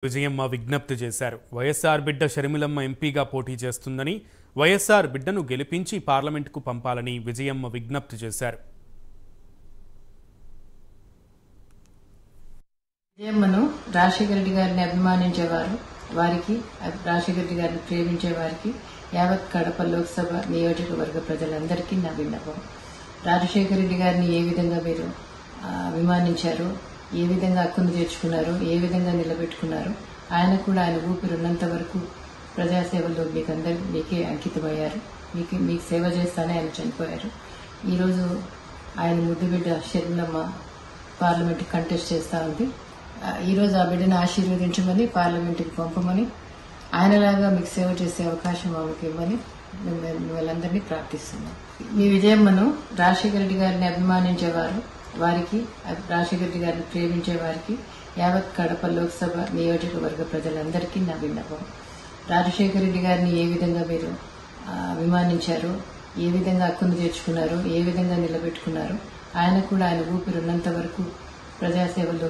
విజయమ్మ విజ్ఞప్తి చేశారు. వైఎస్ఆర్ బిడ్డ షర్మిలమ్మ ఎంపీగా పోటీ చేస్తుందని, వైఎస్ఆర్ బిడ్డను గెలిపించి పార్లమెంటుకు పంపాలని విజయమ్మ విజ్ఞప్తి చేశారు. విజయమ్మను రాజశేఖర రెడ్డి గారిని అభిమానించేవారు, వారికి రాజశేఖర రెడ్డి గారిని ప్రేమించే వారికి యావత్ కడప లోక్సభ నియోజకవర్గ ప్రజలందరికీ నా విన్నపం. రాజశేఖర రెడ్డి గారిని ఏ విధంగా మీరు అభిమానించారు, ఏ విధంగా హక్కును చేర్చుకున్నారు, ఏ విధంగా నిలబెట్టుకున్నారు, ఆయన కూడా ఆయన ఊపిరి ఉన్నంత వరకు ప్రజాసేవలో మీకే అంకితమయ్యారు. మీకు సేవ చేస్తానే ఆయన చనిపోయారు. ఈరోజు ఆయన ముద్దు బిడ్డ షర్మిలమ్మ పార్లమెంట్ కంటెస్ట్ చేస్తూ ఉంది. ఈరోజు ఆ బిడ్డను ఆశీర్వదించమని, పార్లమెంటుకి పంపమని, ఆయనలాగా మీకు సేవ చేసే అవకాశం ఆమెకు ఇవ్వమని వాళ్ళందరినీ ప్రార్థిస్తున్నాం. మీ విజయమ్మను రాజశేఖర రెడ్డి గారిని అభిమానించేవారు, వారికి రాజశేఖర రెడ్డి గారిని ప్రేమించే వారికి యావత్ కడప లోక్సభ నియోజకవర్గ ప్రజలందరికీ నా విన్నపం. రాజశేఖర రెడ్డి గారిని ఏ విధంగా మీరు అభిమానించారు, ఏ విధంగా హక్కును చేర్చుకున్నారు, ఏ విధంగా నిలబెట్టుకున్నారు, ఆయన కూడా ఆయన ఊపిరి ఉన్నంత వరకు ప్రజాసేవలో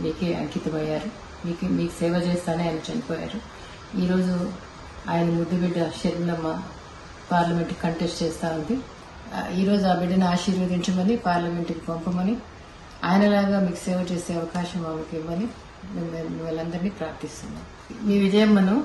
మీకే అంకితమయ్యారు. మీకు సేవ చేస్తానే ఆయన చనిపోయారు. ఈరోజు ఆయన ముద్దు బిడ్డ షర్మిలమ్మ పార్లమెంట్ కంటెస్ట్ చేస్తూ ఉంది. ఈరోజు ఆ బిడ్డను ఆశీర్వదించమని, పార్లమెంటుకి పంపమని, ఆయనలాగా మీకు సేవ చేసే అవకాశం ఆమెకు ఇవ్వమని వాళ్ళందరినీ ప్రార్థిస్తున్నాం. మీ విజయమ్మను